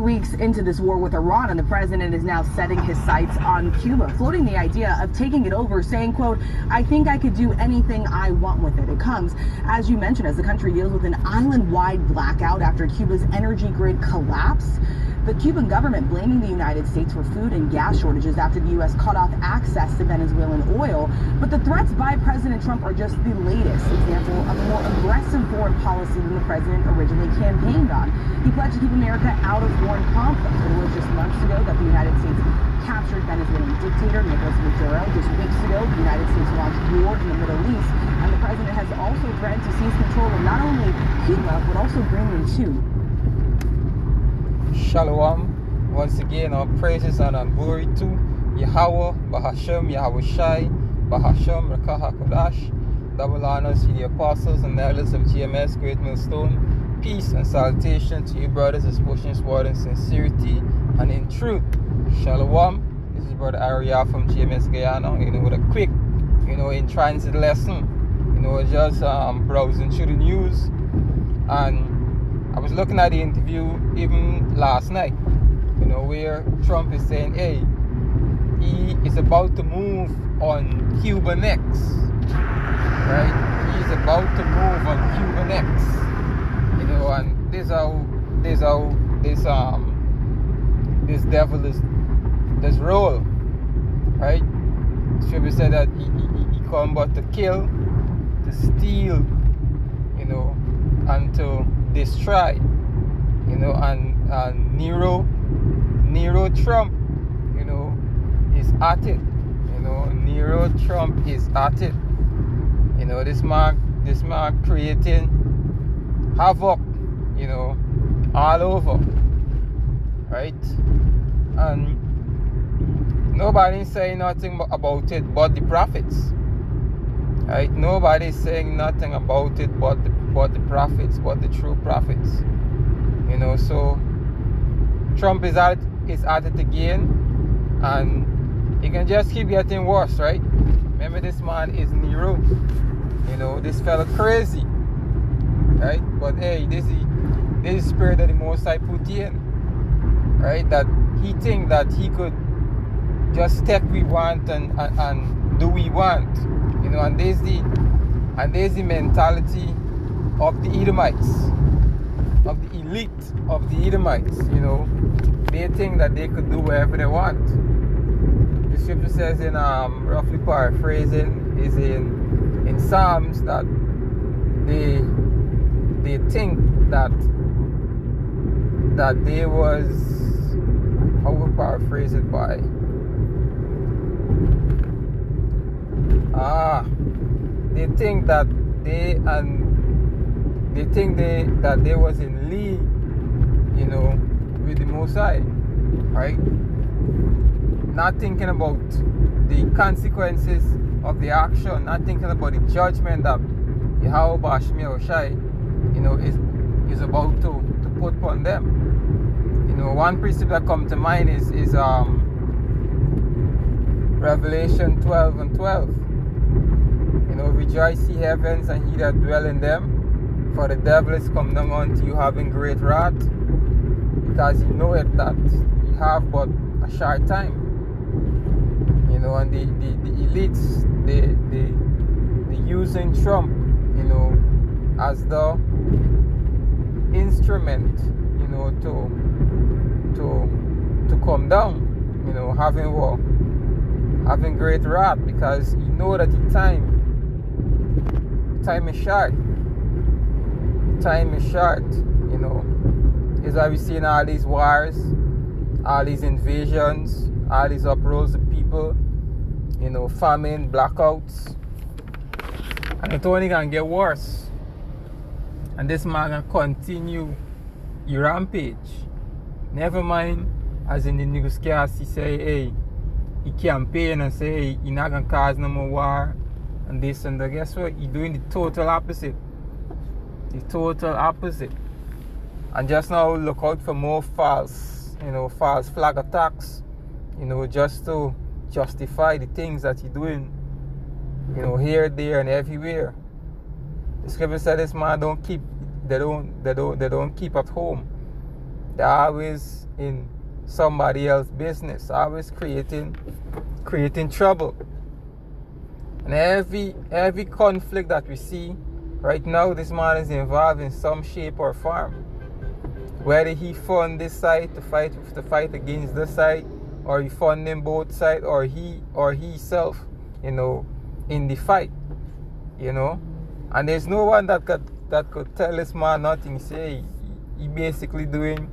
weeks into this war with Iran, and the president is now setting his sights on Cuba, floating the idea of taking it over, saying, quote, "I think I could do anything I want with it." It comes, as you mentioned, as the country deals with an island-wide blackout after Cuba's energy grid collapsed. The Cuban government blaming the United States for food and gas shortages after the U.S. cut off access to Venezuelan oil. But the threats by President Trump are just the latest example of a more aggressive foreign policy than the president originally campaigned on. He pledged to keep America out of foreign conflict. It was just months ago that the United States captured Venezuelan dictator Nicolas Maduro. Just weeks ago, the United States launched war in the Middle East, and the president has also threatened to seize control of not only Cuba, but also Greenland too. Shalom. Once again, our praises and glory to Yahweh, Bahashem, Yahweh Shai, Bahashem, Rakah HaKodash. Double honors to the apostles and elders of GMS, Great Millstone. Peace and salutation to you, brothers, as pushing sword in sincerity and in truth. Shalom. This is Brother Ariel from GMS Guyana, with a quick, in transit lesson. Just browsing through the news, and I was looking at the interview even last night, where Trump is saying, hey, he is about to move on Cuba next, right? He's about to move on Cuba next, and this devil is roll, right? Scripture said that he come but to kill, to steal, and to destroy, and Nero Trump, is at it, Nero Trump is at it, this man creating havoc, all over, right? And nobody's saying nothing about it but the prophets, right? Nobody's saying nothing about it but the prophets, but the true prophets. So Trump is at it again, and it can just keep getting worse, right? Remember, this man is Nero. This fella crazy, right? But hey, this is spirit that the Most High put in, right? That he think that he could just take we want and do we want, and there's the mentality of the Edomites, of the elite of the Edomites. They think that they could do whatever they want. The scripture says, in roughly paraphrasing, is in Psalms, that they think that they was, how we paraphrase it by, they think that they was in league, with the Most High, right? Not thinking about the consequences of the action, not thinking about the judgment that Yahweh Bashmi Oshai, is about to put upon them. One precept that comes to mind is Revelation 12:12. Rejoice, ye heavens, and ye that dwell in them, for the devil is come down unto you having great wrath, because he knoweth that ye have but a short time. And the elites, they using Trump, as the instrument, to come down, having great wrath, because you know that the time is short. Time is short, Is why we're seeing all these wars, all these invasions, all these uproars of people, famine, blackouts. And it's only gonna get worse. And this man gonna continue your rampage. Never mind, as in the newscast, he say, hey, he campaign and say, hey, he not gonna cause no more war and this and that. Guess what? He doing the total opposite. The total opposite. And just now look out for more false flag attacks, just to justify the things that he's doing, here, there, and everywhere. The scripture said this man don't keep at home. They're always in somebody else's business, always creating trouble. And every conflict that we see right now, this man is involved in some shape or form. Whether he fund this side to fight against this side, or he funding both sides, or he himself, in the fight, And there's no one that could tell this man nothing. Say he basically doing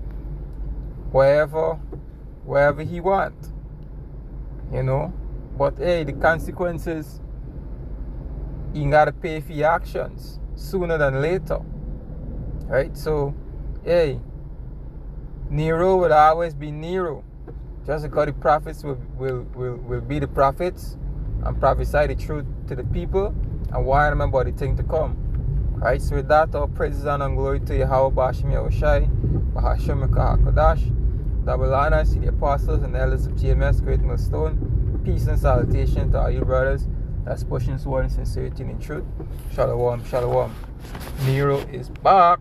wherever he want, But hey, the consequences, you gotta pay for your actions sooner than later, right? So, hey, Nero will always be Nero, just because the prophets will be the prophets and prophesy the truth to the people and warn them about the thing to come. Right? So with that, all praises and glory to Yahweh Bashim Yahushai, Bahashim HaKodash, double honor to the apostles and elders of GMS, Great Millstone. Peace and salutation to all you brothers that's pushing towards sincerity and truth. Shalom, shalom. Nero is back.